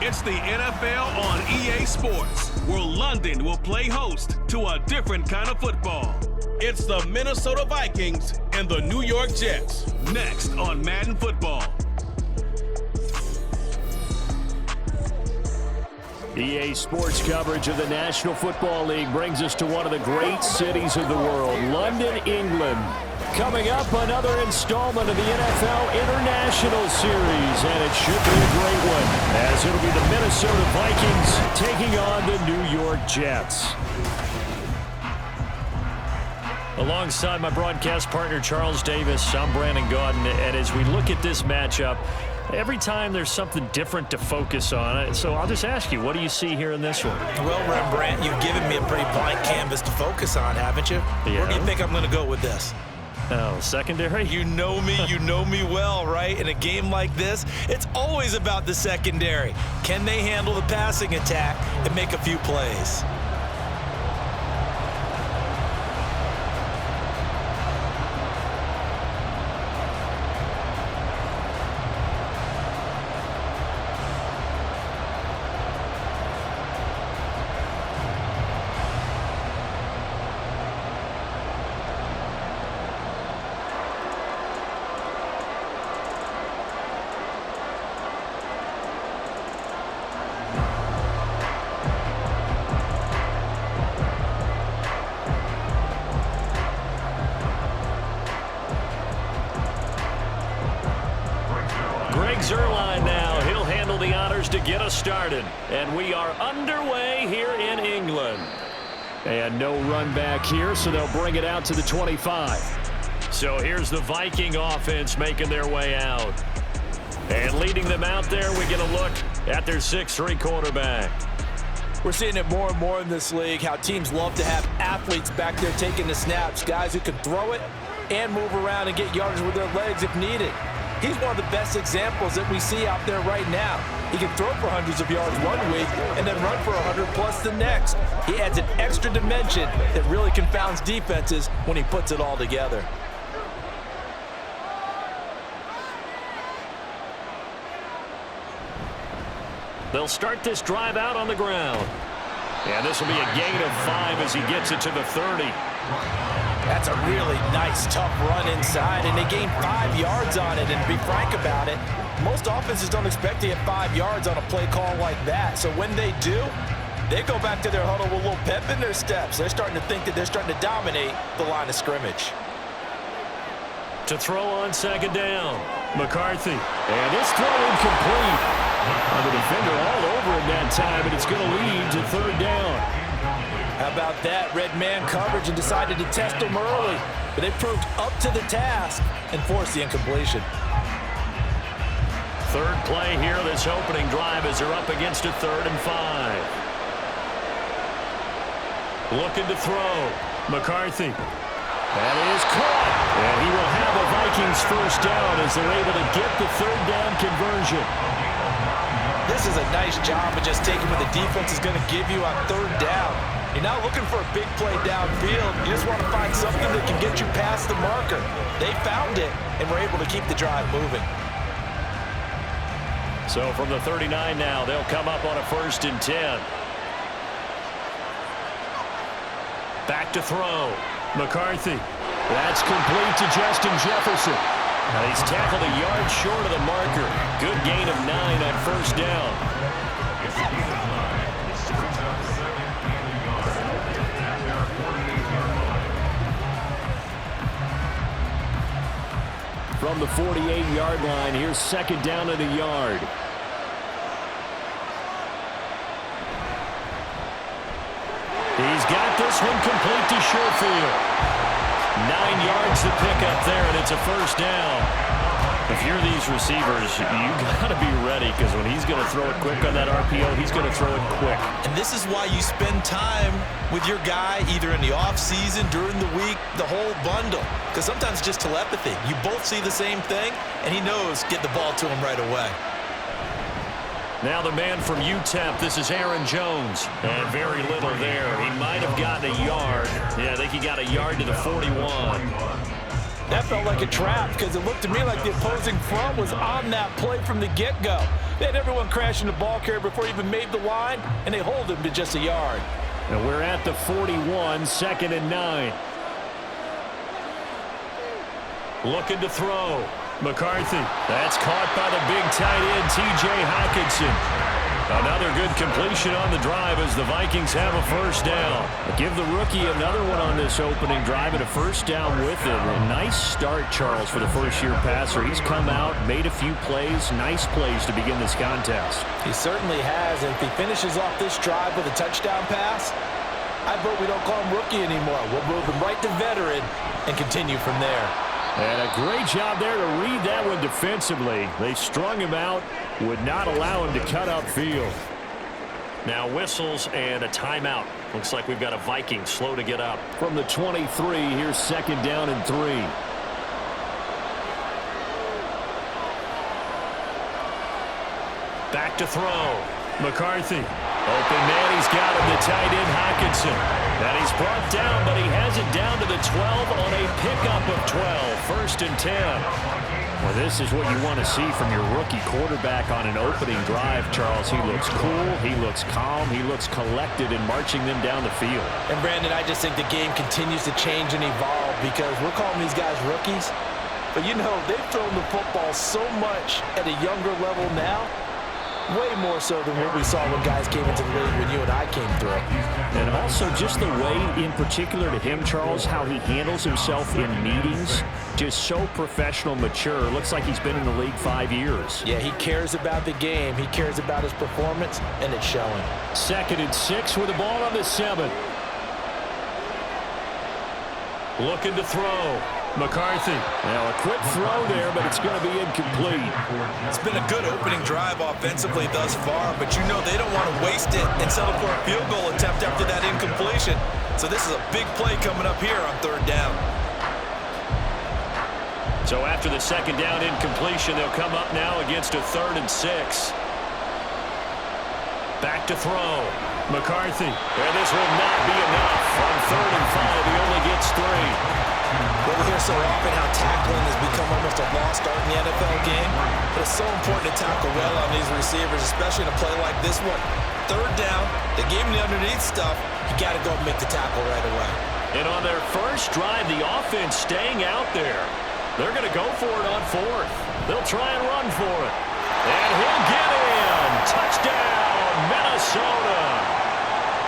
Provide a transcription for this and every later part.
It's the NFL on EA Sports, where London will play host to a different kind of football. It's the Minnesota Vikings and the New York Jets. Next on Madden Football. EA Sports coverage of the National Football League brings us to one of the great cities of the world, London, England. Coming up, another installment of the NFL International Series, and it should be a great one, as it'll be the Minnesota Vikings taking on the New York Jets. Alongside my broadcast partner, Charles Davis, I'm Brandon Gaudin, and as we look at this matchup, every time there's something different to focus on. So I'll just ask you, what do you see here in this one? Well, Rembrandt, you've given me a pretty blank canvas to focus on, haven't you? Yeah. Where do you think I'm going to go with this? Oh, secondary? You know me well, right? In a game like this, it's always about the secondary. Can they handle the passing attack and make a few plays? Zerline now. He'll handle the honors to get us started. And we are underway here in England. And no run back here, so they'll bring it out to the 25. So here's the Viking offense making their way out. And leading them out there, we get a look at their 6'3" quarterback. We're seeing it more and more in this league, how teams love to have athletes back there taking the snaps, guys who can throw it and move around and get yardage with their legs if needed. He's one of the best examples that we see out there right now. He can throw for hundreds of yards one week and then run for 100+ the next. He adds an extra dimension that really confounds defenses when he puts it all together. They'll start this drive out on the ground. And this will be a gain of 5 as he gets it to the 30. That's a really nice, tough run inside, and they gain 5 yards on it. And to be frank about it, most offenses don't expect to get 5 yards on a play call like that. So when they do, they go back to their huddle with a little pep in their steps. They're starting to think that they're starting to dominate the line of scrimmage. To throw on second down, McCarthy. And it's throw incomplete. The defender all over it that time, and it's going to lead to third down. How about that? Red man coverage and decided to test them early. But they proved up to the task and forced the incompletion. Third play here, this opening drive as they're up against a 3rd and 5. Looking to throw. McCarthy. That is caught. And he will have a Vikings first down as they're able to get the third down conversion. This is a nice job of just taking what the defense is going to give you on third down. You're not looking for a big play downfield. You just want to find something that can get you past the marker. They found it and were able to keep the drive moving. So from the 39 now, they'll come up on a 1st and 10. Back to throw. McCarthy. That's complete to Justin Jefferson. Now he's tackled a yard short of the marker. Good gain of 9 on first down. From the 48-yard line, here's second down at a yard. He's got this one complete to Sherfield. 9 yards to pick up there, and it's a first down. If you're these receivers, you got to be ready, because when he's going to throw it quick on that RPO, he's going to throw it quick. And this is why you spend time with your guy either in the offseason, during the week, the whole bundle. Because sometimes it's just telepathy. You both see the same thing, and he knows get the ball to him right away. Now the man from UTEP, this is Aaron Jones. And very little there. He might have gotten a yard. Yeah, I think he got a yard to the 41. That felt like a trap because it looked to me like the opposing front was on that play from the get-go. They had everyone crashing the ball carrier before he even made the line, and they hold him to just a yard. And we're at the 41, 2nd and 9. Looking to throw. McCarthy. That's caught by the big tight end, T.J. Hockenson. Another good completion on the drive as the Vikings have a first down. Give the rookie another one on this opening drive and a first down with it. A nice start, Charles, for the first-year passer. He's come out, made a few plays, nice plays to begin this contest. He certainly has, and if he finishes off this drive with a touchdown pass, I vote we don't call him rookie anymore. We'll move him right to veteran and continue from there. And a great job there to read that one defensively. They strung him out, would not allow him to cut upfield. Now whistles and a timeout. Looks like we've got a Viking slow to get up. From the 23, here's 2nd down and 3. Back to throw. McCarthy. Open man, he's got him, the tight end Hockenson. And he's brought down, but he has it down to the 12 on a pickup of 12. 1st and 10. Well, this is what you want to see from your rookie quarterback on an opening drive, Charles. He looks cool, he looks calm, he looks collected in marching them down the field. And, Brandon, I just think the game continues to change and evolve because we're calling these guys rookies. But, you know, they've thrown the football so much at a younger level now. Way more so than what we saw when guys came into the league when you and I came through. And also just the way, in particular to him, Charles, how he handles himself in meetings. Just so professional, mature. Looks like he's been in the league 5 years. Yeah, he cares about the game. He cares about his performance, and it's showing. 2nd and 6 with the ball on the 7. Looking to throw. McCarthy. Now a quick throw there, but it's going to be incomplete. It's been a good opening drive offensively thus far, but you know they don't want to waste it and settle for a field goal attempt after that incompletion. So this is a big play coming up here on 3rd down. So after the 2nd down incompletion, they'll come up now against a 3rd and 6. Back to throw. McCarthy. And this will not be enough. On 3rd and 5, he only gets 3. Well, we hear so often how tackling has become almost a lost art in the NFL game, but it's so important to tackle well on these receivers, especially in a play like this one. 3rd down, they gave him the underneath stuff. You got to go and make the tackle right away. And on their first drive, the offense staying out there. They're going to go for it on 4th. They'll try and run for it. And he'll get in. Touchdown, Minnesota.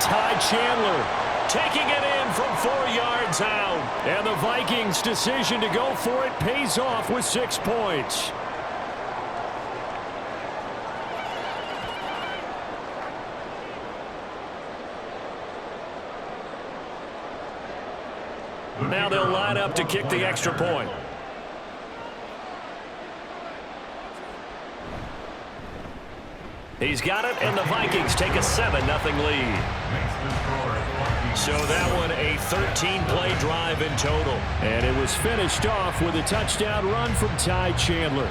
Ty Chandler taking it in from 4 yards out. And the Vikings' decision to go for it pays off with 6 points. Now they'll line up to kick the extra point. He's got it, and the Vikings take a 7-0 lead. So that one a 13-play drive in total. And it was finished off with a touchdown run from Ty Chandler.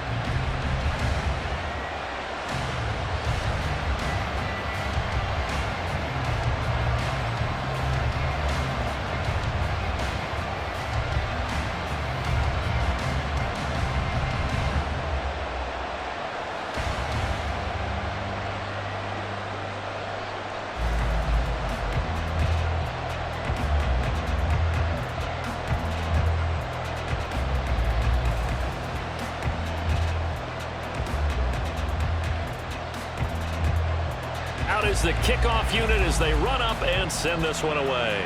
Out is the kickoff unit as they run up and send this one away.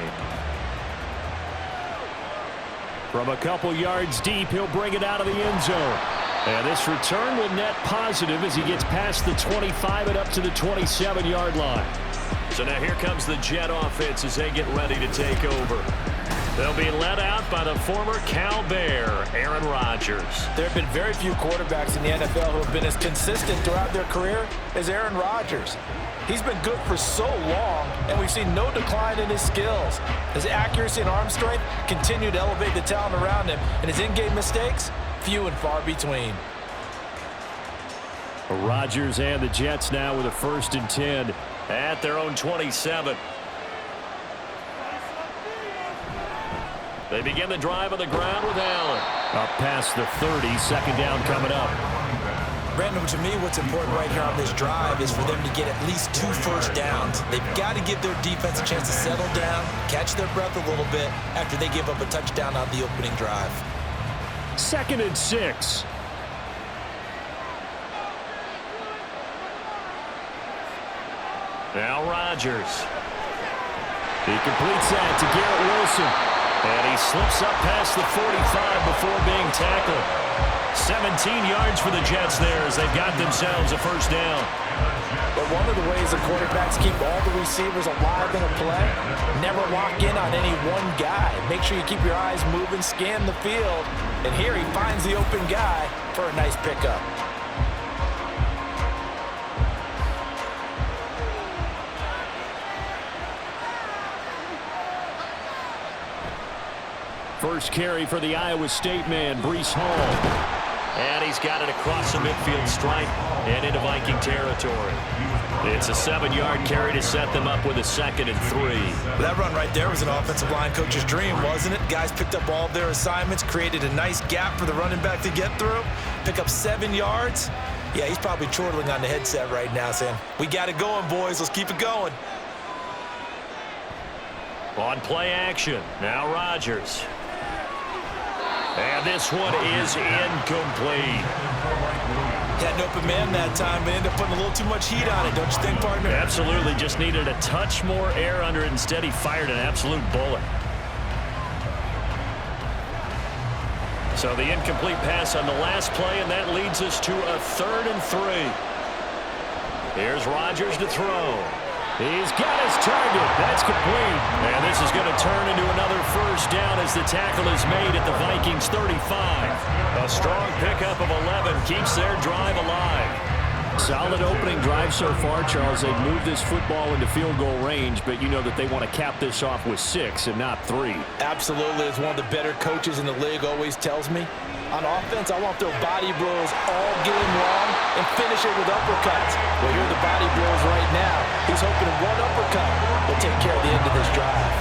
From a couple yards deep, he'll bring it out of the end zone. And this return will net positive as he gets past the 25 and up to the 27-yard line. So now here comes the Jet offense as they get ready to take over. They'll be led out by the former Cal Bear, Aaron Rodgers. There have been very few quarterbacks in the NFL who have been as consistent throughout their career as Aaron Rodgers. He's been good for so long, and we've seen no decline in his skills. His accuracy and arm strength continue to elevate the talent around him, and his in-game mistakes, few and far between. Rodgers and the Jets now with a 1st and 10 at their own 27. They begin the drive on the ground with Allen. Up past the 30, second down coming up. Brandon, to me, what's important right here on this drive is for them to get at least 2 first downs. They've got to give their defense a chance to settle down, catch their breath a little bit after they give up a touchdown on the opening drive. 2nd and 6. Now Rodgers. He completes that to Garrett Wilson. And he slips up past the 45 before being tackled. 17 yards for the Jets there as they've got themselves a first down. But one of the ways the quarterbacks keep all the receivers alive in a play, never lock in on any one guy. Make sure you keep your eyes moving, scan the field. And here he finds the open guy for a nice pickup. First carry for the Iowa State man, Breece Hall. And he's got it across the midfield stripe and into Viking territory. It's a 7-yard carry to set them up with a 2nd and 3. That run right there was an offensive line coach's dream, wasn't it? Guys picked up all of their assignments, created a nice gap for the running back to get through, pick up 7 yards. Yeah, he's probably chortling on the headset right now saying, we got it going, boys. Let's keep it going. On play action, now Rodgers. And this one is incomplete. Had an open man that time, but ended up putting a little too much heat on it, don't you think, partner? Absolutely, just needed a touch more air under it. Instead, he fired an absolute bullet. So the incomplete pass on the last play, and that leads us to a 3rd and 3. Here's Rodgers to throw. He's got his target. That's complete. And this is going to turn into another first down as the tackle is made at the Vikings 35. A strong pickup of 11 keeps their drive alive. Solid opening drive so far, Charles. They've moved this football into field goal range, but you know that they want to cap this off with 6 and not 3. Absolutely. As one of the better coaches in the league always tells me, on offense, I want to throw body blows all game long and finish it with uppercuts. Well, here are the body blows right now. He's hoping one uppercut will take care of the end of this drive.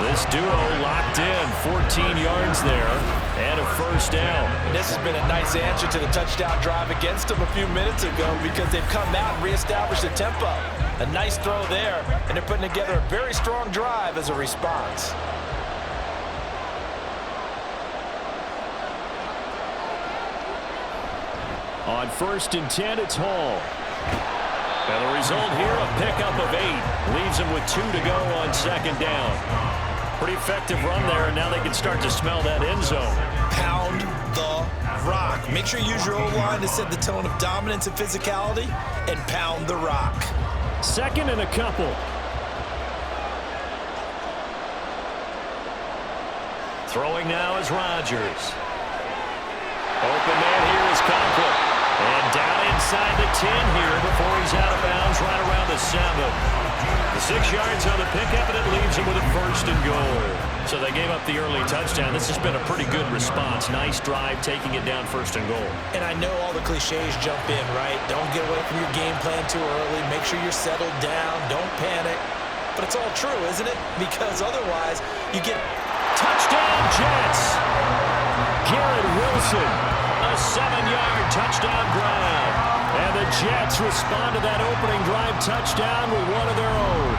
This duo locked in, 14 yards there, and a first down. This has been a nice answer to the touchdown drive against them a few minutes ago because they've come out and reestablished the tempo. A nice throw there, and they're putting together a very strong drive as a response. On 1st and 10, it's Hall. And the result here, a pickup of 8. Leaves them with 2 to go on 2nd down. Pretty effective run there, and now they can start to smell that end zone. Pound the rock. Make sure you use your O-line to set the tone of dominance and physicality, and pound the rock. 2nd and a couple. Throwing now is Rodgers. Open man here is Conklin. And down inside the 10 here before he's out of bounds right around the 7. The 6 yards on the pickup, and it leaves him with a 1st and goal. So they gave up the early touchdown. This has been a pretty good response. Nice drive, taking it down 1st and goal. And I know all the cliches jump in, right? Don't get away from your game plan too early. Make sure you're settled down. Don't panic. But it's all true, isn't it? Because otherwise, you get touchdown Jets. Garrett Wilson, a 7-yard touchdown grab. And the Jets respond to that opening drive touchdown with one of their own.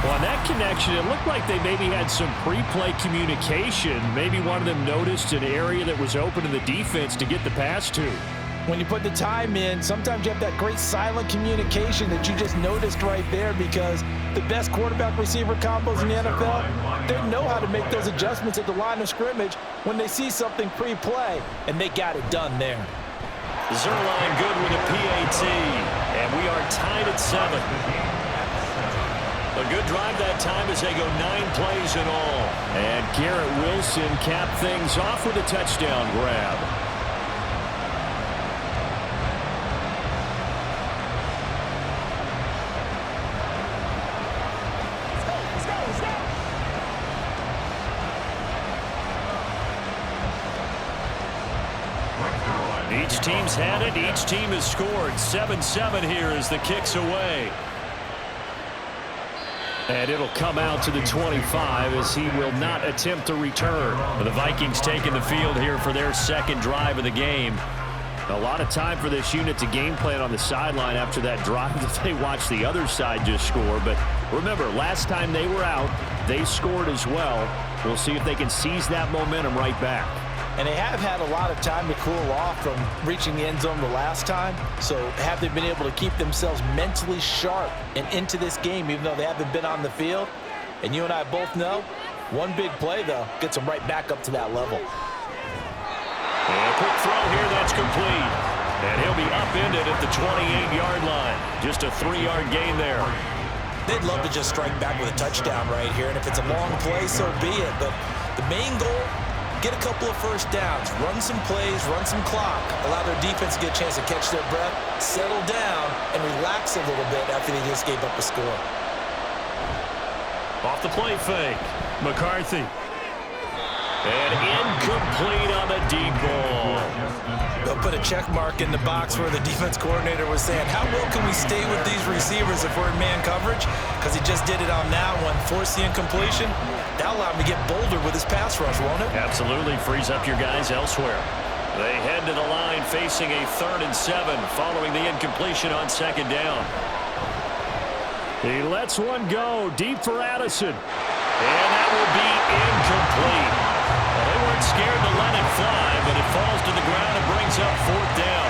Well, on that connection, it looked like they maybe had some pre-play communication. Maybe one of them noticed an area that was open to the defense to get the pass to. When you put the time in, sometimes you have that great silent communication that you just noticed right there, because the best quarterback-receiver combos in the NFL, they know how to make those adjustments at the line of scrimmage when they see something pre-play, and they got it done there. Zerline good with a PAT, and we are tied at 7. A good drive that time as they go 9 plays in all. And Garrett Wilson capped things off with a touchdown grab. Each team's had it. Each team has scored. 7-7 here as the kick's away. And it'll come out to the 25 as he will not attempt to return. The Vikings taking the field here for their second drive of the game. A lot of time for this unit to game plan on the sideline after that drive that they watched the other side just score. But remember, last time they were out, they scored as well. We'll see if they can seize that momentum right back. And they have had a lot of time to cool off from reaching the end zone the last time. So have they been able to keep themselves mentally sharp and into this game, even though they haven't been on the field? And you and I both know, one big play, though, gets them right back up to that level. And a quick throw here that's complete. And he'll be upended at the 28-yard line. Just a 3-yard gain there. They'd love to just strike back with a touchdown right here. And if it's a long play, so be it. But the main goal, get a couple of first downs, run some plays, run some clock, allow their defense to get a chance to catch their breath, settle down, and relax a little bit after they just gave up a score. Off the play fake. McCarthy. And incomplete on the deep ball. They'll put a check mark in the box where the defense coordinator was saying, how well can we stay with these receivers if we're in man coverage? Because he just did it on that one, forced the incompletion. That'll allow him to get bolder with his pass rush, won't it? Absolutely. Frees up your guys elsewhere. They head to the line facing a 3rd and 7 following the incompletion on 2nd down. He lets one go deep for Addison. And that will be incomplete. Well, they weren't scared to let it fly, but it falls to the ground and brings up 4th down.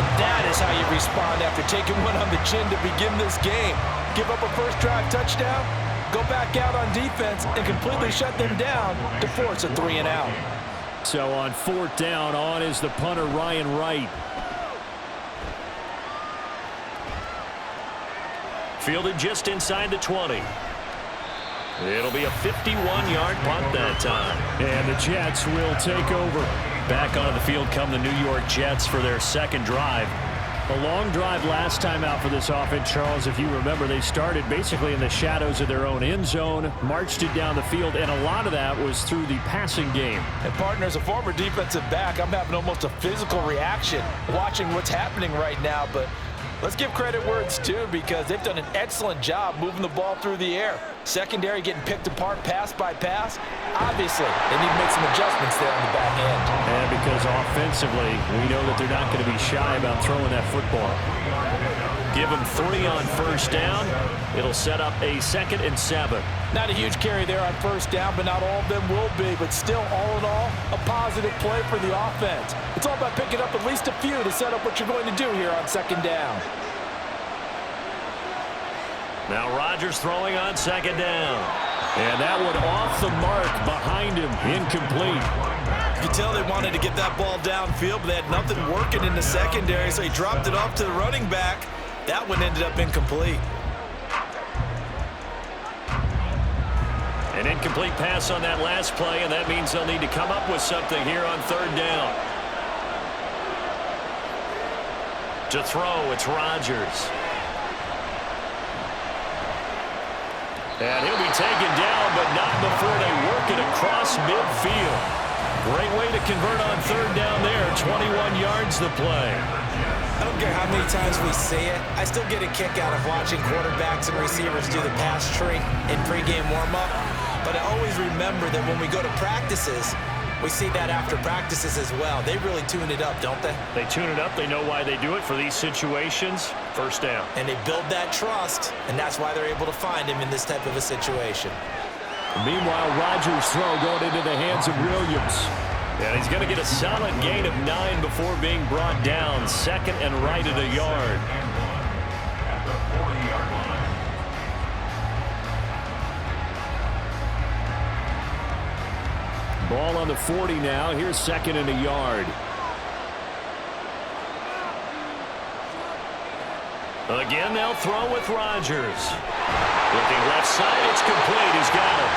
And that is how you respond after taking one on the chin to begin this game. Give up a first drive touchdown, go back out on defense, and completely shut them down to force a 3 and out. So on 4th down, on is the punter, Ryan Wright. Fielded just inside the 20. It'll be a 51-yard punt that time. And the Jets will take over. Back onto the field come the New York Jets for their second drive. A long drive last time out for this offense, Charles. If you remember, they started basically in the shadows of their own end zone, marched it down the field, and a lot of that was through the passing game. And partner, as a former defensive back, I'm having almost a physical reaction watching what's happening right now. But let's give credit where it's due, because they've done an excellent job moving the ball through the air. Secondary getting picked apart pass by pass. Obviously, they need to make some adjustments there on the back end. And because offensively, we know that they're not going to be shy about throwing that football. Give them 3 on first down. It'll set up a 2nd and 7. Not a huge carry there on first down, but not all of them will be. But still, all in all, a positive play for the offense. It's all about picking up at least a few to set up what you're going to do here on 2nd down. Now Rodgers throwing on 2nd down. And that one off the mark behind him. Incomplete. You can tell they wanted to get that ball downfield, but they had nothing working in the secondary, so he dropped it off to the running back. That one ended up incomplete. An incomplete pass on that last play, and that means they'll need to come up with something here on 3rd down. To throw, it's Rodgers. And he'll be taken down, but not before they work it across midfield. Great way to convert on 3rd down there. 21 yards the play. I don't care how many times we say it, I still get a kick out of watching quarterbacks and receivers do the pass tree in pregame warm-up. But I always remember that when we go to practices, we see that after practices as well. They really tune it up, don't they? They tune it up. They know why they do it for these situations. First down. And they build that trust, and that's why they're able to find him in this type of a situation. Meanwhile, Rodgers' throw going into the hands of Williams. And he's going to get a solid gain of 9 before being brought down. 2nd and right at a yard. Ball on the 40 now. Here's 2nd and a yard. Again, they'll throw with Rodgers. Looking left side, it's complete. He's got it.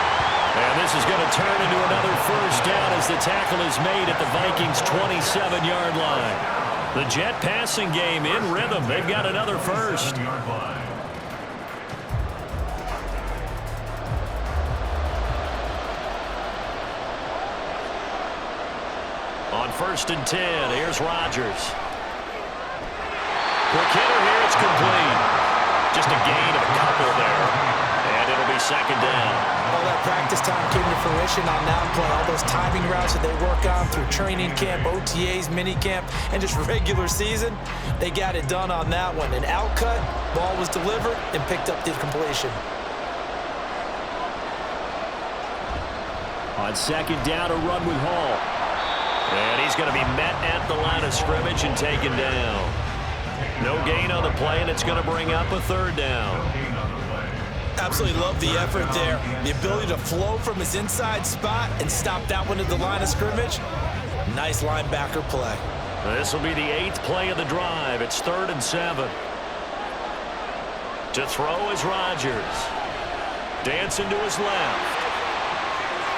And this is going to turn into another first down as the tackle is made at the Vikings' 27-yard line. The Jet passing game in rhythm. They've got another first. On 1st and 10, here's Rodgers. Quick hitter here, it's complete. Just a gain of a couple there. practice time came to fruition on that play. All those timing routes that they work on through training camp, OTAs, minicamp, and just regular season, they got it done on that one. An outcut, ball was delivered, and picked up the completion. On second down, a run with Hall. And he's going to be met at the line of scrimmage and taken down. No gain on the play, and it's going to bring up a third down. Absolutely love the effort there. The ability to flow from his inside spot and stop that one at the line of scrimmage. Nice linebacker play. This will be the 8th play of the drive. It's 3rd and 7. To throw is Rodgers. Dancing to his left.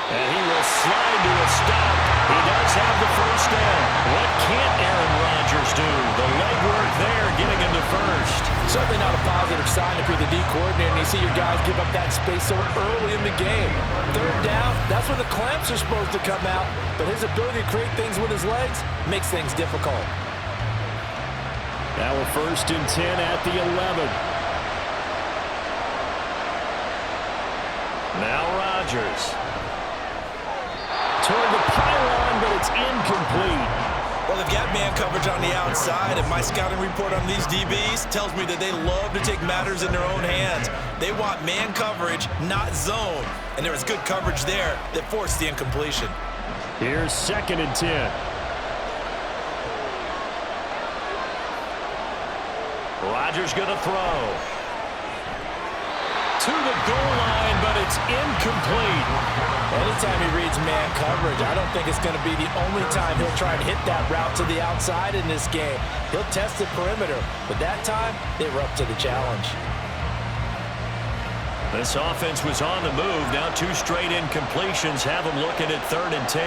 And he will slide to a stop. He does have the first down. What can't Aaron Rodgers do? The legwork there getting him to first. Certainly not a positive sign if you're the D coordinator and you see your guys give up that space so early in the game. 3rd down, that's when the clamps are supposed to come out. But his ability to create things with his legs makes things difficult. Now a 1st and 10 at the 11. Now Rodgers. Toward the pylon, but it's incomplete. Well, they've got man coverage on the outside, and my scouting report on these DBs tells me that they love to take matters in their own hands. They want man coverage, not zone. And there was good coverage there that forced the incompletion. Here's 2nd and 10. Rodgers going to throw. To the goal line, but it's incomplete. Anytime he reads man coverage, I don't think it's going to be the only time he'll try to hit that route to the outside in this game. He'll test the perimeter, but that time, they were up to the challenge. This offense was on the move. Now 2 straight incompletions have them looking at 3rd and 10.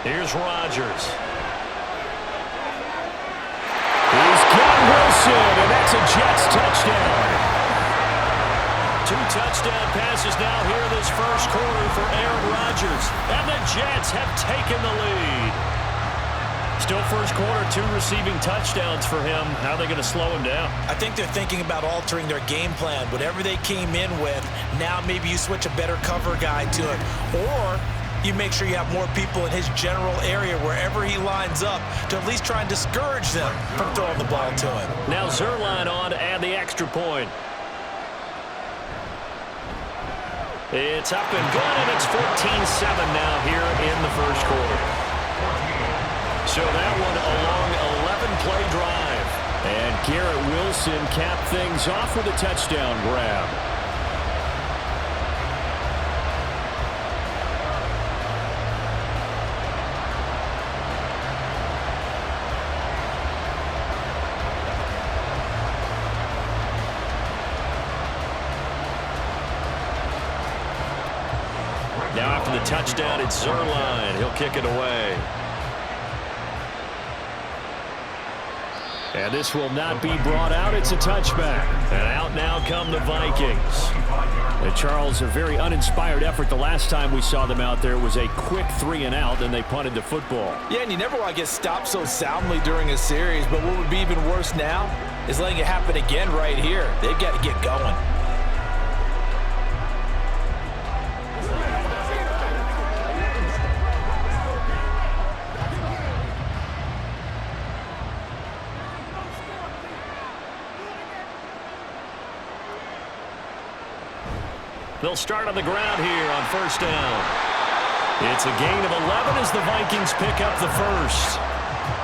Here's Rodgers. He's got Wilson, and that's a Jets touchdown. 2 touchdown passes now here this first quarter for Aaron Rodgers. And the Jets have taken the lead. Still first quarter, 2 receiving touchdowns for him. How are they going to slow him down? I think they're thinking about altering their game plan. Whatever they came in with, now maybe you switch a better cover guy to it. Or you make sure you have more people in his general area wherever he lines up to at least try and discourage them from throwing the ball to him. Now Zerline on to add the extra point. It's up and good, and it's 14-7 now here in the first quarter. So that one a long 11-play drive. And Garrett Wilson capped things off with a touchdown grab. Now after the touchdown, it's Zerline. He'll kick it away. And this will not be brought out. It's a touchback. And out now come the Vikings. And Charles, a very uninspired effort. The last time we saw them out there was a quick 3-and-out, and they punted the football. Yeah, and you never want to get stopped so soundly during a series, but what would be even worse now is letting it happen again right here. They've got to get going. They'll start on the ground here on first down. It's a gain of 11 as the Vikings pick up the first.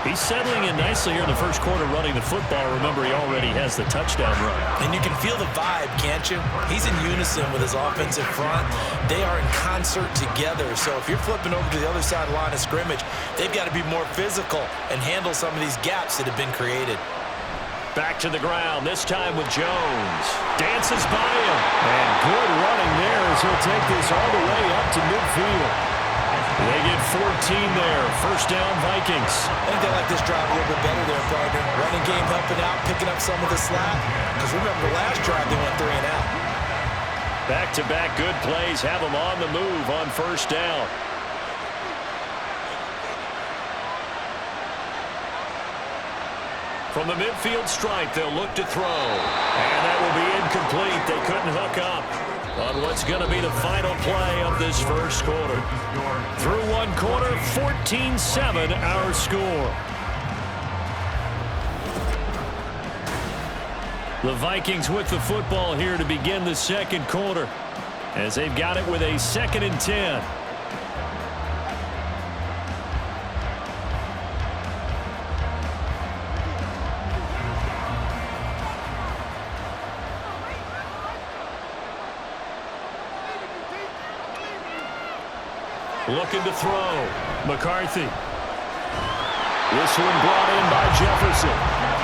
He's settling in nicely here in the first quarter running the football. Remember, he already has the touchdown run. And you can feel the vibe, can't you? He's in unison with his offensive front. They are in concert together. So if you're flipping over to the other side of the line of scrimmage, they've got to be more physical and handle some of these gaps that have been created. Back to the ground, this time with Jones. Dances by him. And good running there as he'll take this all the way up to midfield. They get 14 there. First down, Vikings. I think they like this drive a little bit better there, partner. Running game helping out, picking up some of the slack. Because remember, the last drive they went 3-and-out. Back-to-back good plays have them on the move on first down. From the midfield stripe, they'll look to throw. And that will be incomplete. They couldn't hook up. on what's going to be the final play of this first quarter. Through one quarter, 14-7 our score. The Vikings with the football here to begin the second quarter, as they've got it with a 2nd and 10. Looking to throw. McCarthy. This one brought in by Jefferson.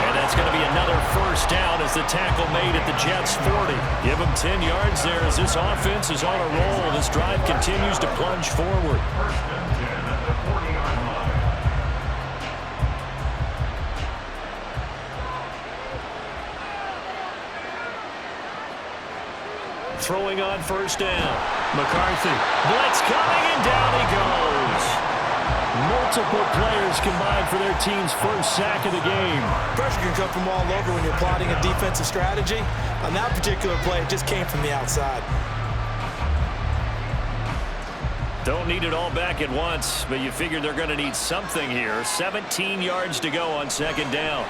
And that's going to be another first down as the tackle made at the Jets' 40. Give them 10 yards there as this offense is on a roll. This drive continues to plunge forward. Throwing on first down. McCarthy. Blitz coming, and down he goes. Multiple players combined for their team's first sack of the game. Pressure can come from all over when you're plotting a defensive strategy. On that particular play, it just came from the outside. Don't need it all back at once, but you figure they're going to need something here. 17 yards to go on second down.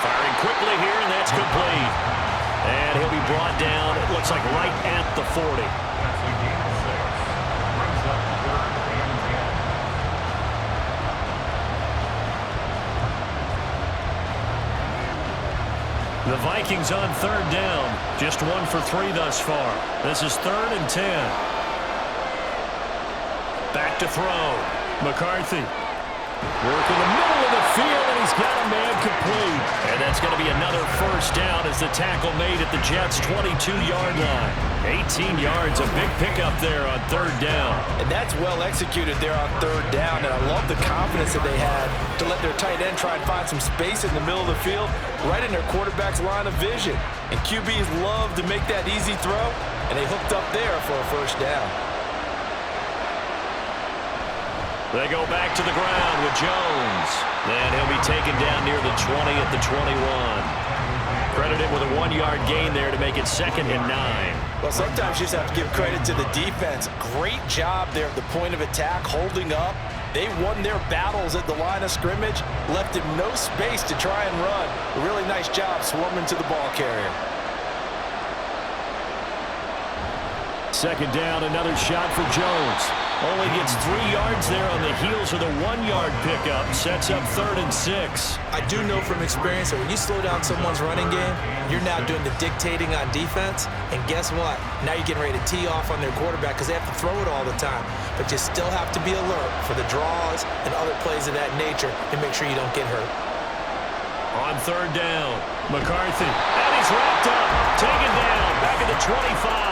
Firing quickly here, and that's complete. And he'll be brought down, it looks like right at the 40. The Vikings on third down. Just 1 for 3 thus far. This is 3rd and 10. Back to throw. McCarthy. Working the middle of the field, and he's got a man complete. And that's going to be another first down as the tackle made at the Jets' 22-yard line. 18 yards, a big pickup there on third down. And that's well executed there on third down, and I love the confidence that they had to let their tight end try and find some space in the middle of the field, right in their quarterback's line of vision. And QBs love to make that easy throw, and they hooked up there for a first down. They go back to the ground with Jones. And he'll be taken down near the 20 at the 21. Credited with a 1-yard gain there to make it 2nd and 9. Well, sometimes you just have to give credit to the defense. Great job there at the point of attack, holding up. They won their battles at the line of scrimmage, left him no space to try and run. A really nice job swarming to the ball carrier. Second down, another shot for Jones. Only gets 3 yards there on the heels of the 1-yard pickup. Sets up 3rd and 6. I do know from experience that when you slow down someone's running game, you're now doing the dictating on defense. And guess what? Now you're getting ready to tee off on their quarterback because they have to throw it all the time. But you still have to be alert for the draws and other plays of that nature and make sure you don't get hurt. On third down, McCarthy. And he's wrapped up. Taken down. Back at the 25.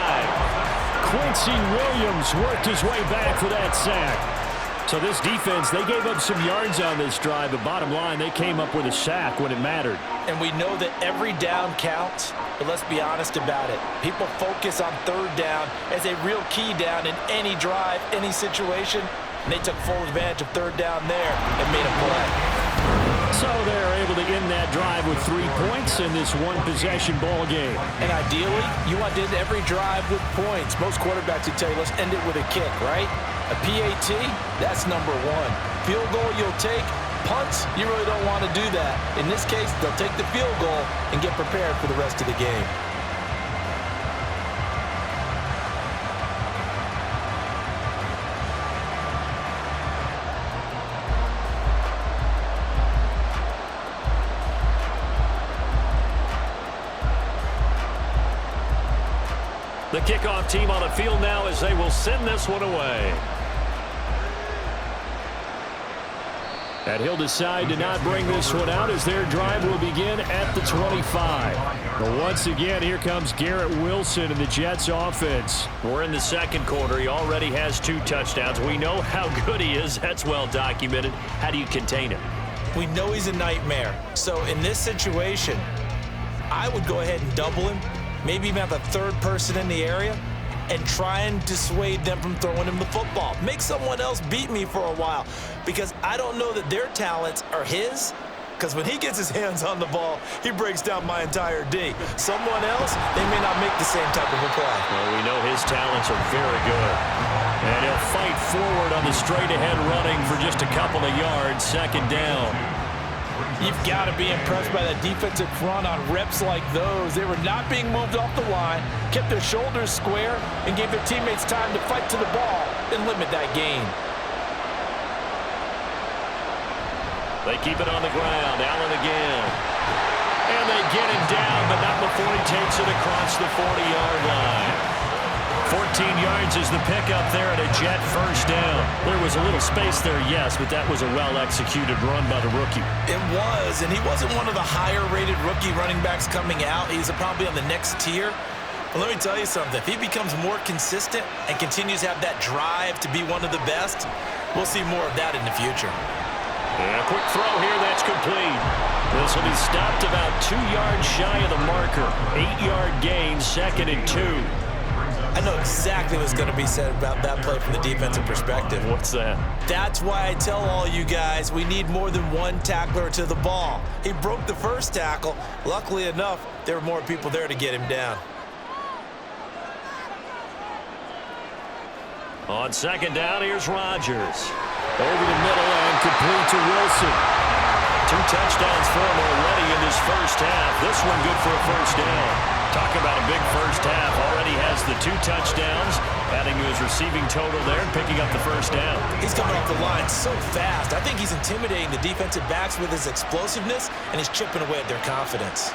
Quincy Williams worked his way back for that sack. So this defense, they gave up some yards on this drive, but bottom line, they came up with a sack when it mattered. And we know that every down counts, but let's be honest about it. People focus on third down as a real key down in any drive, any situation, and they took full advantage of third down there and made a play. So they're able to end that drive with 3 points in this one-possession ball game. And ideally, you want to end every drive with points. Most quarterbacks would tell you, let's end it with a kick, right? A PAT, that's number 1. Field goal you'll take. Punts, you really don't want to do that. In this case, they'll take the field goal and get prepared for the rest of the game. The kickoff team on the field now as they will send this one away. And he'll decide to not bring this one out as their drive will begin at the 25. But once again, here comes Garrett Wilson in the Jets offense. We're in the second quarter. He already has 2 touchdowns. We know how good he is. That's well documented. How do you contain him? We know he's a nightmare. So in this situation, I would go ahead and double him. Maybe even have a third person in the area and try and dissuade them from throwing him the football. Make someone else beat me for a while because I don't know that their talents are his because when he gets his hands on the ball, he breaks down my entire D. Someone else, they may not make the same type of a play. Well, we know his talents are very good. And he'll fight forward on the straight-ahead running for just a couple of yards, second down. You've got to be impressed by that defensive front on reps like those. They were not being moved off the line, kept their shoulders square, and gave their teammates time to fight to the ball and limit that gain. They keep it on the ground. Allen again. And they get him down, but not before he takes it across the 40-yard line. 14 yards is the pickup there at a Jet first down. There was a little space there, yes, but that was a well-executed run by the rookie. It was, and he wasn't one of the higher-rated rookie running backs coming out. He's probably on the next tier. But let me tell you something. If he becomes more consistent and continues to have that drive to be one of the best, we'll see more of that in the future. And a quick throw here, that's complete. This will be stopped about 2 yards shy of the marker. 8-yard gain, 2nd and 2. I know exactly what's going to be said about that play from the defensive perspective. What's that? That's why I tell all you guys we need more than one tackler to the ball. He broke the first tackle. Luckily enough, there were more people there to get him down. On second down, here's Rodgers. Over the middle and complete to Wilson. 2 touchdowns for him already in this first half. This one good for a first down. Talk about a big first half. Already has the 2 touchdowns, adding to his receiving total there, picking up the first down. He's coming off the line so fast. I think he's intimidating the defensive backs with his explosiveness, and he's chipping away at their confidence.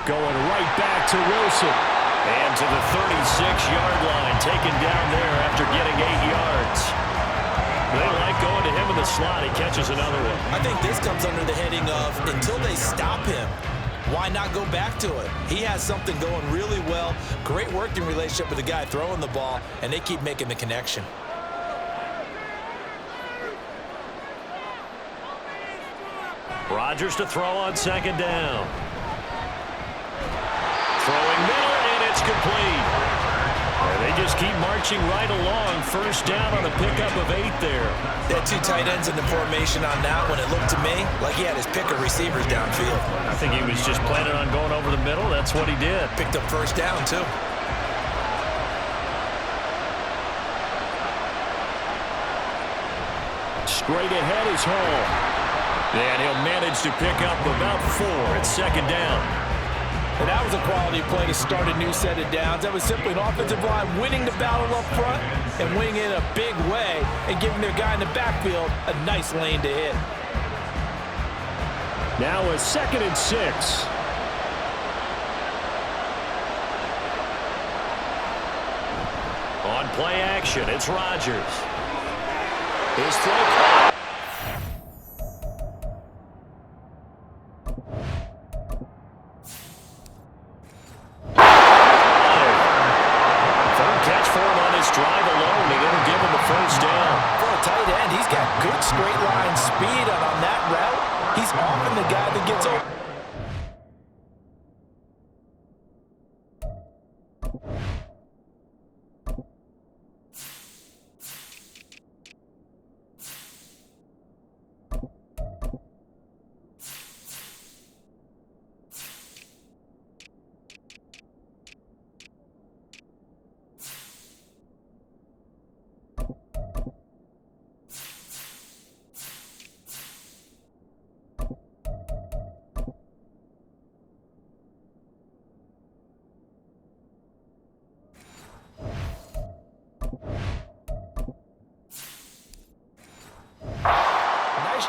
Going right back to Wilson. And to the 36-yard line, taken down there after getting 8 yards. They like going to him in the slot. He catches another one. I think this comes under the heading of until they stop him, why not go back to it? He has something going really well. Great working relationship with the guy throwing the ball, and they keep making the connection. Rodgers to throw on second down. Throwing middle, and it's complete. And they just keep marching right along. First down on a pickup of 8 there. They had 2 tight ends in the formation on that one. It looked to me like he had his pick of receivers downfield. I think he was just planning on going over the middle. That's what he did. Picked up first down, too. Straight ahead is Hall. And he'll manage to pick up about 4 at second down. And that was a quality play to start a new set of downs. That was simply an offensive line winning the battle up front and winning it in a big way and giving their guy in the backfield a nice lane to hit. Now a 2nd and 6. On play action, it's Rodgers. His throw caught. Drive alone, and it'll give him the first down. For a tight end, he's got good straight line speed, and on that route, he's often the guy that gets open.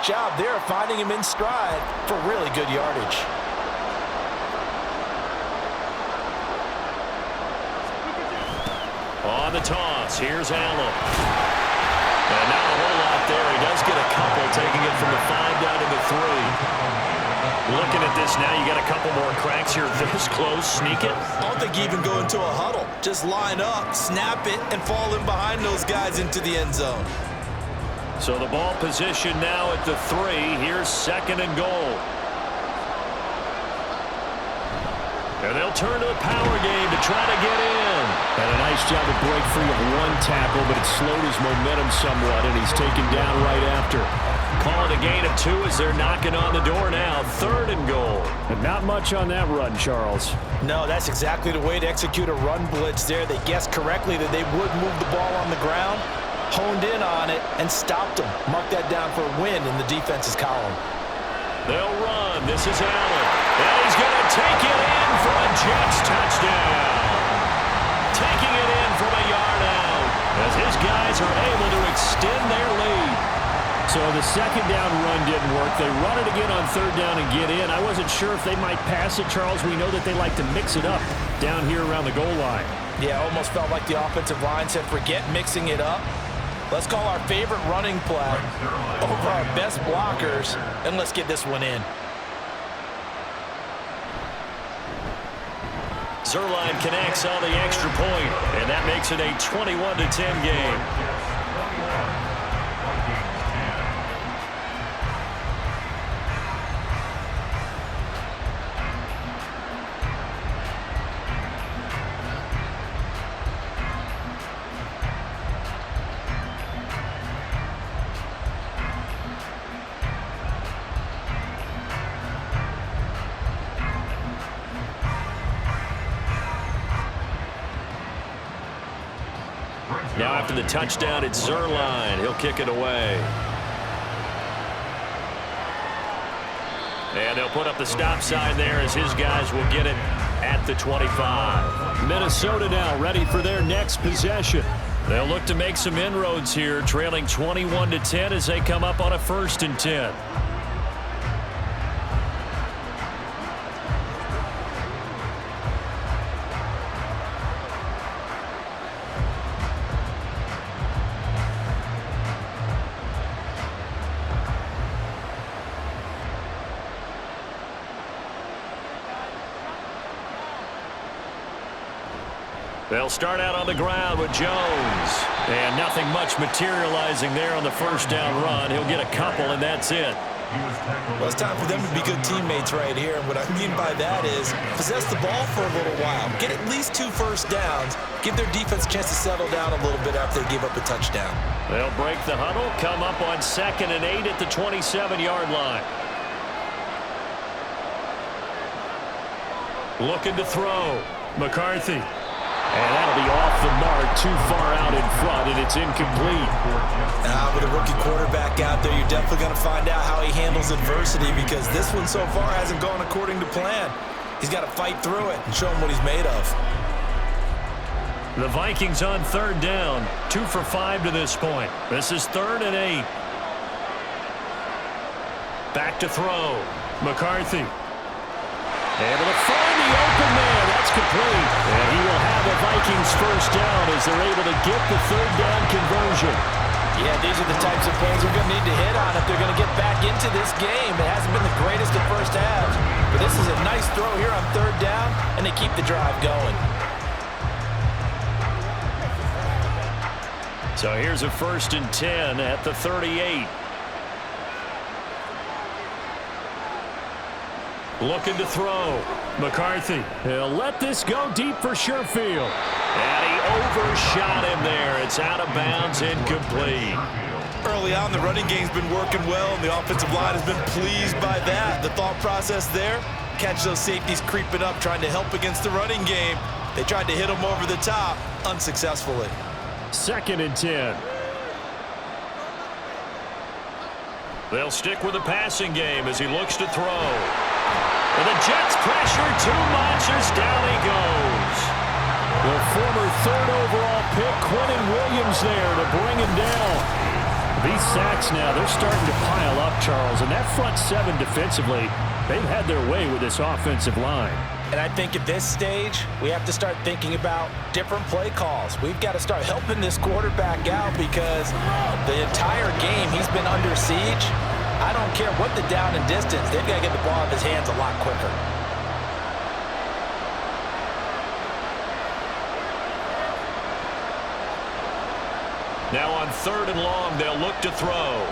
Job there finding him in stride for really good yardage. On the toss, here's Allen. And not a whole lot there. He does get a couple, taking it from the 5 down to the 3. Looking at this now, you got a couple more cracks here. This close, sneak it. I don't think you even go into a huddle. Just line up, snap it, and fall in behind those guys into the end zone. So the ball position now at the 3. Here's 2nd and goal. And they'll turn to the power game to try to get in. And a nice job to break free of 1 tackle, but it slowed his momentum somewhat, and he's taken down right after. Call it a gain of 2 as they're knocking on the door now. 3rd and goal. And not much on that run, Charles. No, that's exactly the way to execute a run blitz there. They guessed correctly that they would move the ball on the ground, honed in on it, and stopped them. Mark that down for a win in the defense's column. They'll run. This is Allen. And he's going to take it in for a Jets touchdown. Taking it in from a yard out as his guys are able to extend their lead. So the second down run didn't work. They run it again on 3rd down and get in. I wasn't sure if they might pass it, Charles. We know that they like to mix it up down here around the goal line. Yeah, almost felt like the offensive line said, forget mixing it up. Let's call our favorite running play over our best blockers, and let's get this one in. Zerline connects on the extra point, and that makes it a 21-10 game. Now after the touchdown, it's Zerline. He'll kick it away. And they'll put up the stop sign there as his guys will get it at the 25. Minnesota now ready for their next possession. They'll look to make some inroads here, trailing 21-10 as they come up on a 1st and 10. They'll start out on the ground with Jones. And nothing much materializing there on the 1st down run. He'll get a couple, and that's it. Well, it's time for them to be good teammates right here. And what I mean by that is possess the ball for a little while. Get at least 2 first downs. Give their defense a chance to settle down a little bit after they give up a touchdown. They'll break the huddle, come up on 2nd and 8 at the 27-yard line. Looking to throw. McCarthy. And that'll be off the mark, too far out in front, and it's incomplete. With a rookie quarterback out there, you're definitely going to find out how he handles adversity because this one so far hasn't gone according to plan. He's got to fight through it and show him what he's made of. The Vikings on 3rd down, 2 for 5 to this point. This is 3rd and 8. Back to throw. McCarthy. Able to find the open man. That's complete. And he will have the Vikings 1st down as they're able to get the 3rd down conversion. Yeah, these are the types of plays we're going to need to hit on if they're going to get back into this game. It hasn't been the greatest at first halves, but this is a nice throw here on 3rd down, and they keep the drive going. So here's a 1st and 10 at the 38. Looking to throw. McCarthy. He'll let this go deep for Sherfield. And he overshot him there. It's out of bounds, incomplete. Early on, the running game's been working well, and the offensive line has been pleased by that. The thought process there, catch those safeties creeping up, trying to help against the running game. They tried to hit him over the top, unsuccessfully. 2nd and 10. They'll stick with the passing game as he looks to throw. And the Jets pressure too much as down he goes. The former 3rd overall pick, Quentin Williams there to bring him down. These sacks now, they're starting to pile up, Charles. And that front 7 defensively, they've had their way with this offensive line. And I think at this stage, we have to start thinking about different play calls. We've got to start helping this quarterback out because the entire game he's been under siege. I don't care what the down and distance. They've got to get the ball out of his hands a lot quicker. Now on 3rd and long, they'll look to throw.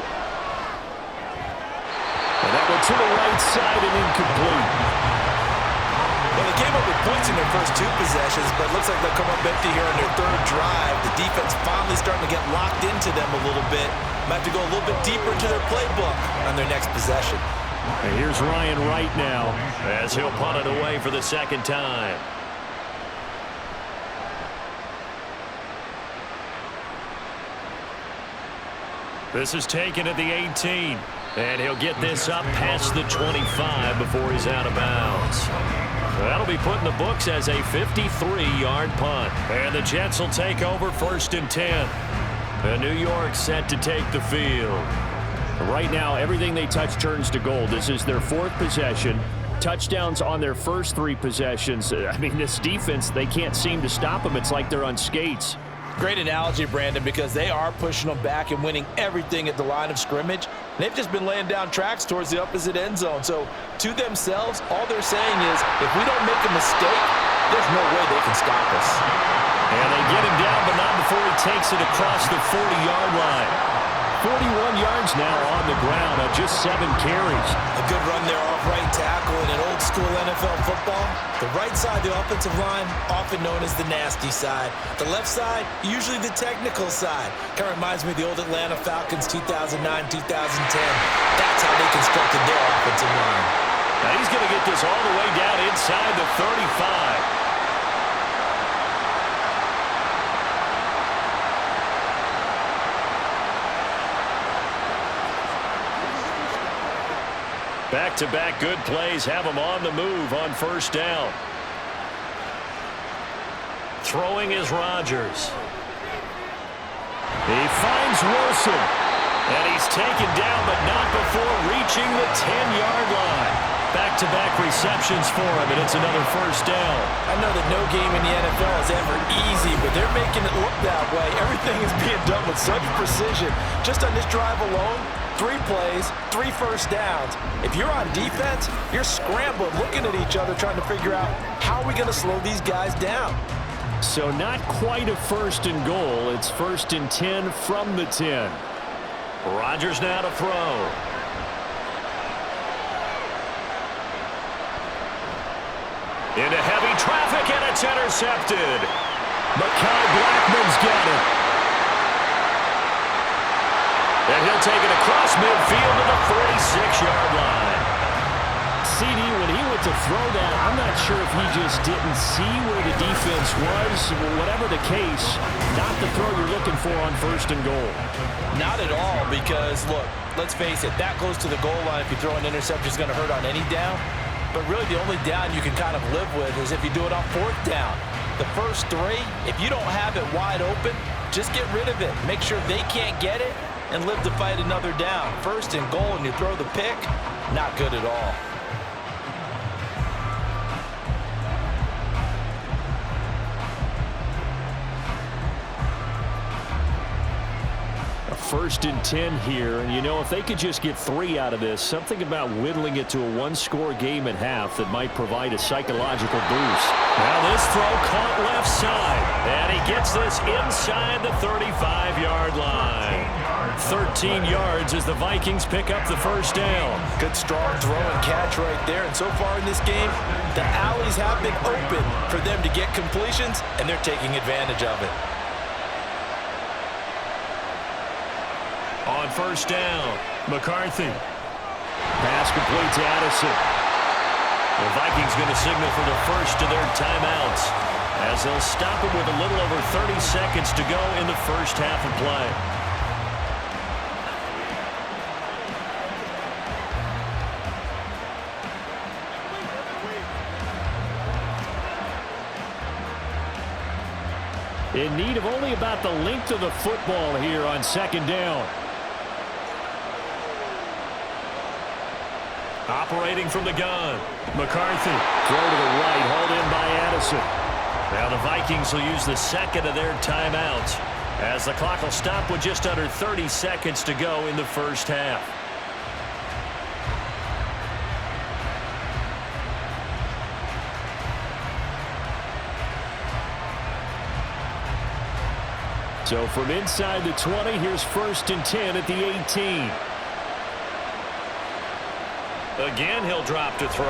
And that one to the right side and incomplete. Well, they came up with points in their first 2 possessions, but it looks like they'll come up empty here on their 3rd drive. The defense finally starting to get locked into them a little bit. Might have to go a little bit deeper into their playbook on their next possession. And here's Ryan Wright now as he'll punt it away for the 2nd time. This is taken at the 18. And he'll get this up past the 25 before he's out of bounds. That'll be put in the books as a 53-yard punt. And the Jets will take over 1st and 10. And New York set to take the field. Right now, everything they touch turns to gold. This is their 4th possession. Touchdowns on their first 3 possessions. I mean, this defense, they can't seem to stop them. It's like they're on skates. Great analogy, Brandon, because they are pushing them back and winning everything at the line of scrimmage. They've just been laying down tracks towards the opposite end zone. So, to themselves, all they're saying is, if we don't make a mistake, there's no way they can stop us. And they get him down, but not before he takes it across the 40-yard line. 41 yards now on the ground on just 7 carries. A good run there off right tackle in an old-school NFL football. The right side, the offensive line, often known as the nasty side. The left side, usually the technical side. Kind of reminds me of the old Atlanta Falcons 2009, 2010. That's how they constructed their offensive line. Now he's going to get this all the way down inside the 35. Back-to-back good plays have him on the move on 1st down. Throwing is Rodgers. He finds Wilson. And he's taken down, but not before reaching the 10-yard line. Back-to-back receptions for him, and it's another 1st down. I know that no game in the NFL is ever easy, but they're making it look that way. Everything is being done with such precision. Just on this drive alone, 3 plays, 3 first downs. If you're on defense, you're scrambling, looking at each other, trying to figure out how are we going to slow these guys down. So not quite a 1st and goal. It's 1st and 10 from the 10. Rodgers now to throw. Into heavy traffic, and it's intercepted. Mekhi Blackman's got it. And he'll take it across midfield to the 46-yard line. CD, when he went to throw that, I'm not sure if he just didn't see where the defense was. Whatever the case, not the throw you're looking for on 1st and goal. Not at all, because, look, let's face it, that goes to the goal line. If you throw an interception, it's going to hurt on any down. But really, the only down you can kind of live with is if you do it on 4th down. The first 3, if you don't have it wide open, just get rid of it. Make sure they can't get it and live to fight another down. 1st and goal, and you throw the pick, not good at all. A 1st and 10 here, and you know, if they could just get 3 out of this, something about whittling it to a 1-score game at half that might provide a psychological boost. Now this throw caught left side, and he gets this inside the 35-yard line. 13 yards as the Vikings pick up the 1st down. Good strong throw and catch right there, and so far in this game, the alleys have been open for them to get completions, and they're taking advantage of it. On 1st down, McCarthy. Pass complete to Addison. The Vikings going to signal for the first of their timeouts as they'll stop him with a little over 30 seconds to go in the first half of play. In need of only about the length of the football here on 2nd down. Operating from the gun. McCarthy. Throw to the right, hauled in by Addison. Now the Vikings will use the 2nd of their timeouts as the clock will stop with just under 30 seconds to go in the first half. So from inside the 20, here's 1st and 10 at the 18. Again, he'll drop to throw.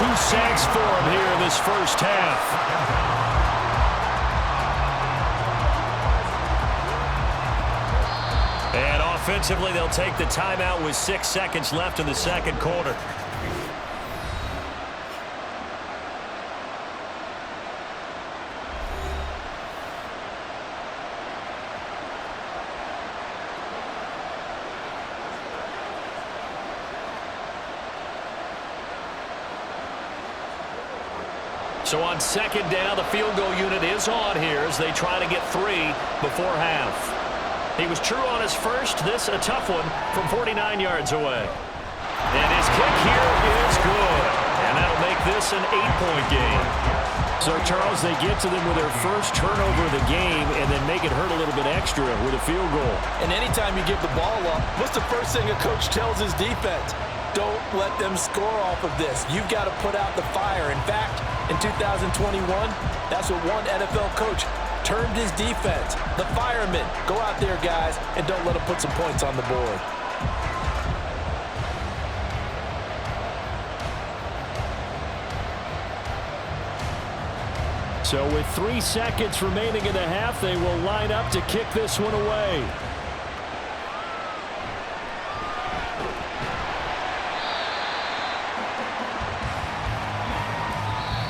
2 sacks for him here in this first half. And offensively, they'll take the timeout with 6 seconds left in the second quarter. So on second down, the field goal unit is on here as they try to get 3 before half. He was true on his first. This a tough one from 49 yards away. And his kick here is good. And that'll make this an 8-point game. So, Charles, they get to them with their first turnover of the game and then make it hurt a little bit extra with a field goal. And anytime you give the ball up, what's the first thing a coach tells his defense? Don't let them score off of this. You've got to put out the fire. In fact, in 2021, that's what one NFL coach termed his defense. The firemen. Go out there, guys, and don't let them put some points on the board. So with 3 seconds remaining in the half, they will line up to kick this one away.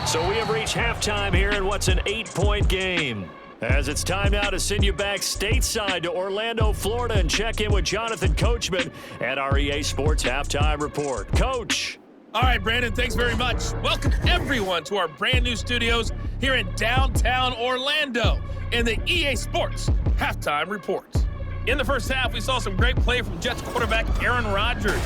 So we have reached halftime here in what's an 8-point game. As it's time now to send you back stateside to Orlando, Florida, and check in with Jonathan Coachman at our EA Sports Halftime Report. Coach. All right, Brandon, thanks very much. Welcome, everyone, to our brand new studios here in downtown Orlando in the EA Sports Halftime Report. In the first half, we saw some great play from Jets quarterback Aaron Rodgers.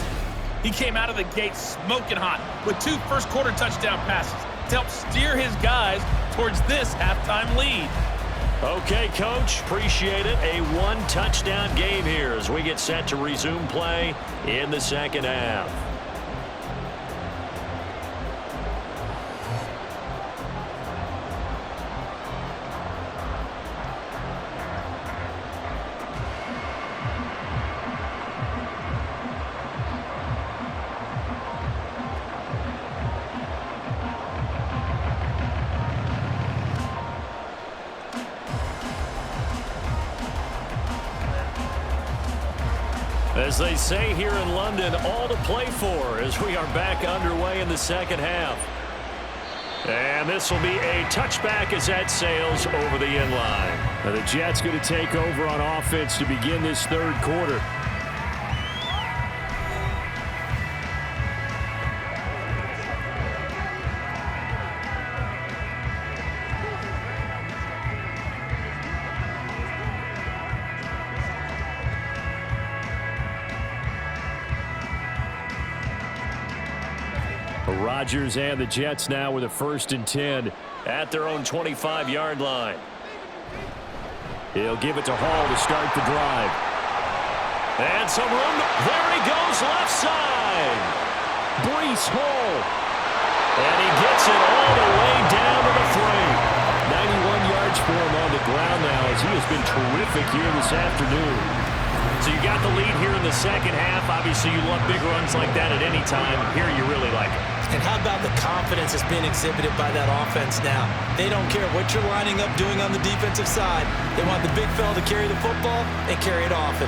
He came out of the gate smoking hot with 2 first-quarter touchdown passes to help steer his guys towards this halftime lead. Okay, Coach, appreciate it. A 1-touchdown game here as we get set to resume play in the second half. As they say here in London, all to play for as we are back underway in the second half. And this will be a touchback as that sails over the end line. Now the Jets going to take over on offense to begin this third quarter. Rodgers and the Jets now with a 1st and 10 at their own 25-yard line. He'll give it to Hall to start the drive. And some room. There he goes left side. Breece Hall. And he gets it all the way down to the 3. 91 yards for him on the ground now as he has been terrific here this afternoon. So you got the lead here in the second half. Obviously, you love big runs like that at any time. Here you really like it. And how about the confidence that's being exhibited by that offense now? They don't care what you're lining up doing on the defensive side. They want the big fella to carry the football and carry it often.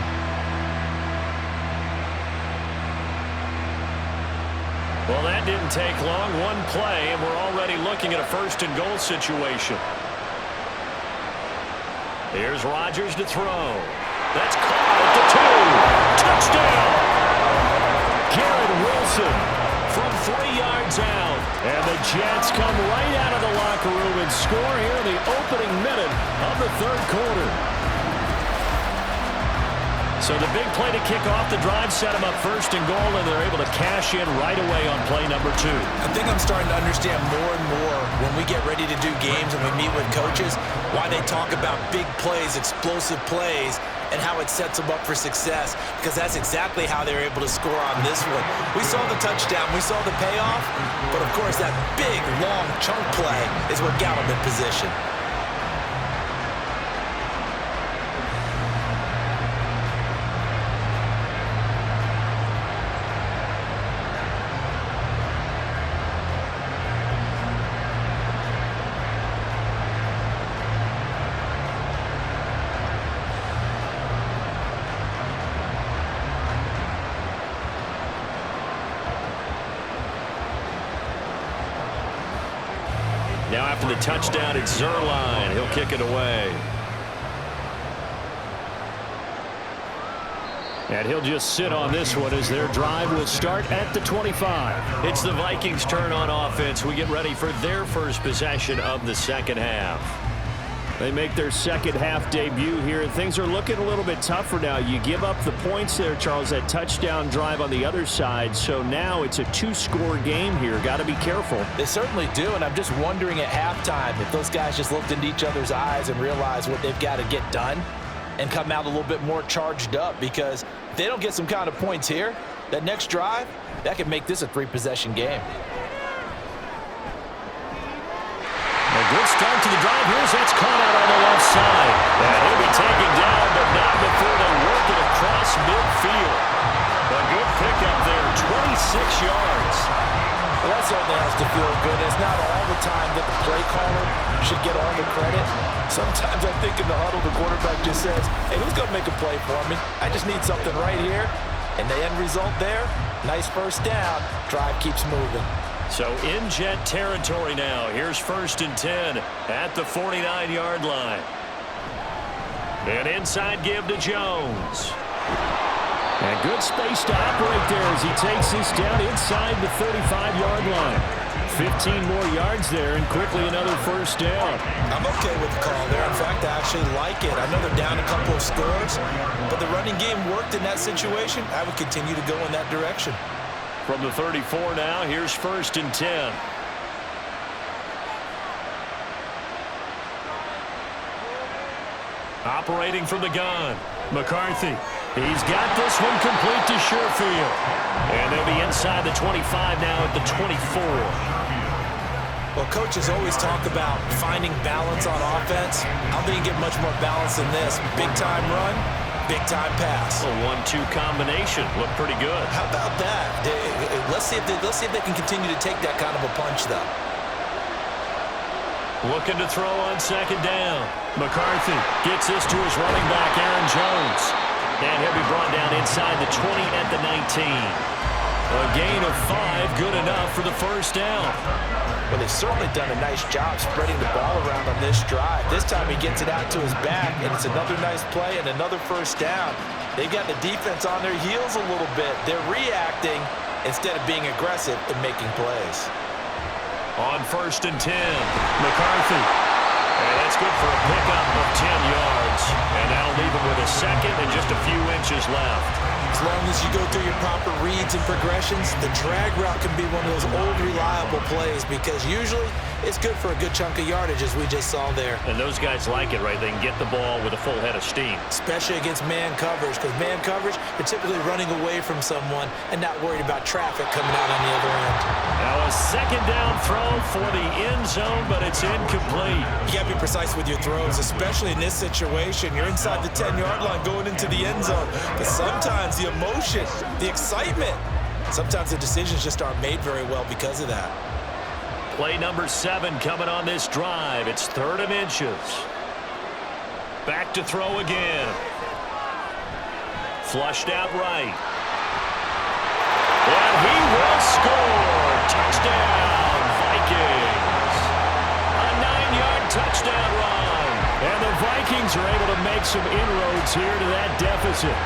Well, that didn't take long. One play, and we're already looking at a 1st and goal situation. Here's Rodgers to throw. That's caught at the 2. Touchdown! Garrett Wilson from 3 yards out. And the Jets come right out of the locker room and score here in the opening minute of the third quarter. So the big play to kick off the drive set them up 1st and goal, and they're able to cash in right away on play number 2. I think I'm starting to understand more and more when we get ready to do games and we meet with coaches why they talk about big plays, explosive plays, and how it sets them up for success, because that's exactly how they're able to score on this one. We saw the touchdown, we saw the payoff, but of course that big, long chunk play is what got them in position. the touchdown. It's Zuerlein. He'll kick it away. And he'll just sit on this one as their drive will start at the 25. It's the Vikings' turn on offense. We get ready for their first possession of the second half. They make their second half debut here, and things are looking a little bit tougher now. You give up the points there, Charles, that touchdown drive on the other side. So now it's a two-score game here. Got to be careful. They certainly do, and I'm just wondering at halftime if those guys just looked into each other's eyes and realized what they've got to get done and come out a little bit more charged up, because if they don't get some kind of points here, that next drive, that could make this a three-possession game. A good start to the drive. That's caught out on the left side. And he'll be taken down, but not before they work it across midfield. A good pickup there, 26 yards. Well, that certainly has to feel good. It's not all the time that the play caller should get all the credit. Sometimes I think in the huddle, the quarterback just says, hey, who's going to make a play for me? I just need something right here. And the end result there, nice first down. Drive keeps moving. So in Jet territory now. Here's 1st and 10 at the 49-yard line. An inside give to Jones. And good space to operate there as he takes this down inside the 35-yard line. 15 more yards there, and quickly another first down. I'm okay with the call there. In fact, I actually like it. I know they're down a couple of scores, but the running game worked in that situation. I would continue to go in that direction. From the 34 now, here's 1st and 10. Operating from the gun, McCarthy. He's got this one complete to Sherfield. And they'll be inside the 25 now at the 24. Well, coaches always talk about finding balance on offense. I don't think you get much more balance than this. Big-time run, big-time pass. A 1-2 combination. Looked pretty good. How about that? Let's see if they can continue to take that kind of a punch, though. Looking to throw on 2nd down. McCarthy gets this to his running back, Aaron Jones. And he'll be brought down inside the 20 at the 19. A gain of 5, good enough for the first down. Well, they've certainly done a nice job spreading the ball around on this drive. This time he gets it out to his back, and it's another nice play and another first down. They've got the defense on their heels a little bit. They're reacting instead of being aggressive and making plays. On 1st and 10, McCarthy. And that's good for a pickup of 10 yards. And that'll leave him with a second and just a few inches left. As long as you go through your proper reads and progressions, the drag route can be one of those old, reliable plays, because usually it's good for a good chunk of yardage, as we just saw there. And those guys like it, right? They can get the ball with a full head of steam. Especially against man coverage, because man coverage, they're typically running away from someone and not worried about traffic coming out on the other end. Now a 2nd down throw for the end zone, but it's incomplete. You got to be precise with your throws, especially in this situation. You're inside the 10-yard line going into the end zone. But sometimes the emotion, the excitement, sometimes the decisions just aren't made very well because of that. Play number 7 coming on this drive. It's 3rd and inches. Back to throw again. Flushed out right. And he will score. Touchdown, Vikings. A 9-yard touchdown run. And the Vikings are able to make some inroads here to that deficit.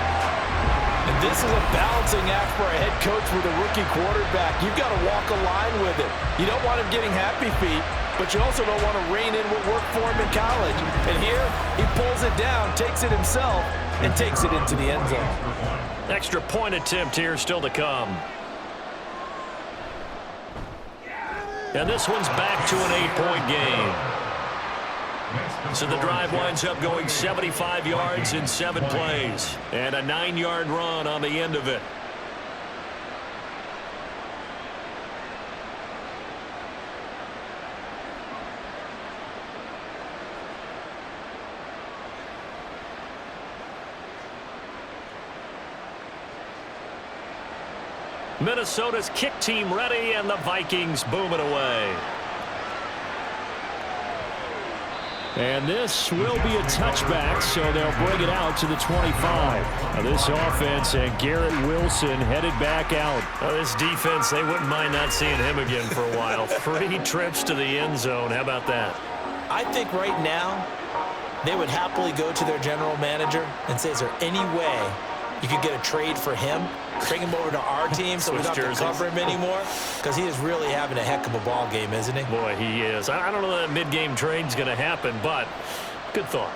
And this is a balancing act for a head coach with a rookie quarterback. You've got to walk a line with it. You don't want him getting happy feet, but you also don't want to rein in what worked for him in college. And here, he pulls it down, takes it himself, and takes it into the end zone. Extra point attempt here still to come. And this one's back to an 8-point game. So the drive winds up going 75 yards in 7 plays. And a 9-yard run on the end of it. Minnesota's kick team ready, and the Vikings boom it away. And this will be a touchback, so they'll bring it out to the 25. Now this offense and Garrett Wilson headed back out. Well, this defense, they wouldn't mind not seeing him again for a while. 3 trips to the end zone. How about that? I think right now they would happily go to their general manager and say, is there any way you could get a trade for him? Bring him over to our team so we don't have to cover him anymore? Because he is really having a heck of a ball game, isn't he? Boy, he is. I don't know that mid-game trade's going to happen, but good thought.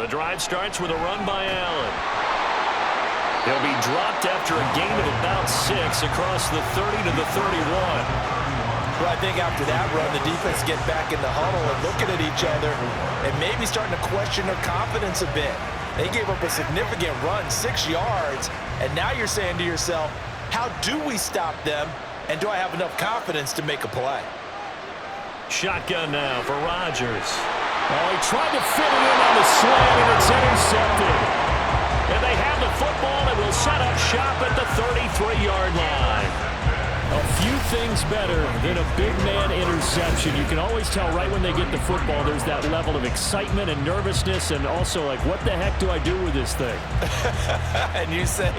The drive starts with a run by Allen. He'll be dropped after a gain of about 6 across the 30 to the 31. Well, I think after that run, the defense get back in the huddle and looking at each other and maybe starting to question their confidence a bit. They gave up a significant run, 6 yards, and now you're saying to yourself, how do we stop them, and do I have enough confidence to make a play? Shotgun now for Rodgers. Oh, he tried to fit it in on the slant, and it's intercepted. And they have the football and will set up shop at the 33-yard line. A few things better than a big man interception. You can always tell right when they get the football, there's that level of excitement and nervousness, and also like, what the heck do I do with this thing? And you say,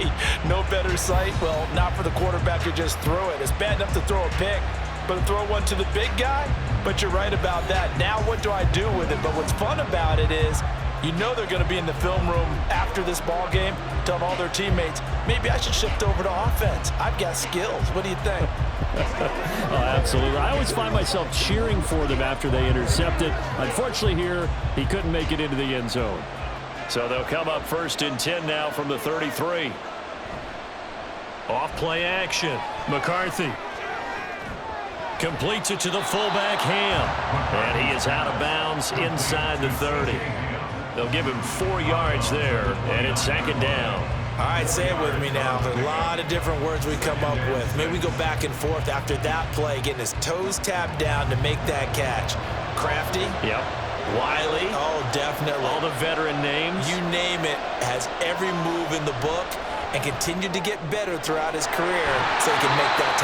no better sight? Well, not for the quarterback who just threw it. It's bad enough to throw a pick, but to throw one to the big guy? But you're right about that. Now what do I do with it? But what's fun about it is, you know they're going to be in the film room after this ball game, telling all their teammates, maybe I should shift over to offense. I've got skills. What do you think? Oh, absolutely. I always find myself cheering for them after they intercept it. Unfortunately here, he couldn't make it into the end zone. So they'll come up 1st and 10 now from the 33. Off play action. McCarthy completes it to the fullback Ham. And he is out of bounds inside the 30. They'll give him 4 yards there, and it's 2nd down. All right, say it with me now. There's a lot of different words we come up with. Maybe we go back and forth after that play, getting his toes tapped down to make that catch. Crafty. Yep. Wiley. Oh, definitely. All the veteran names. You name it, has every move in the book and continued to get better throughout his career so he can make that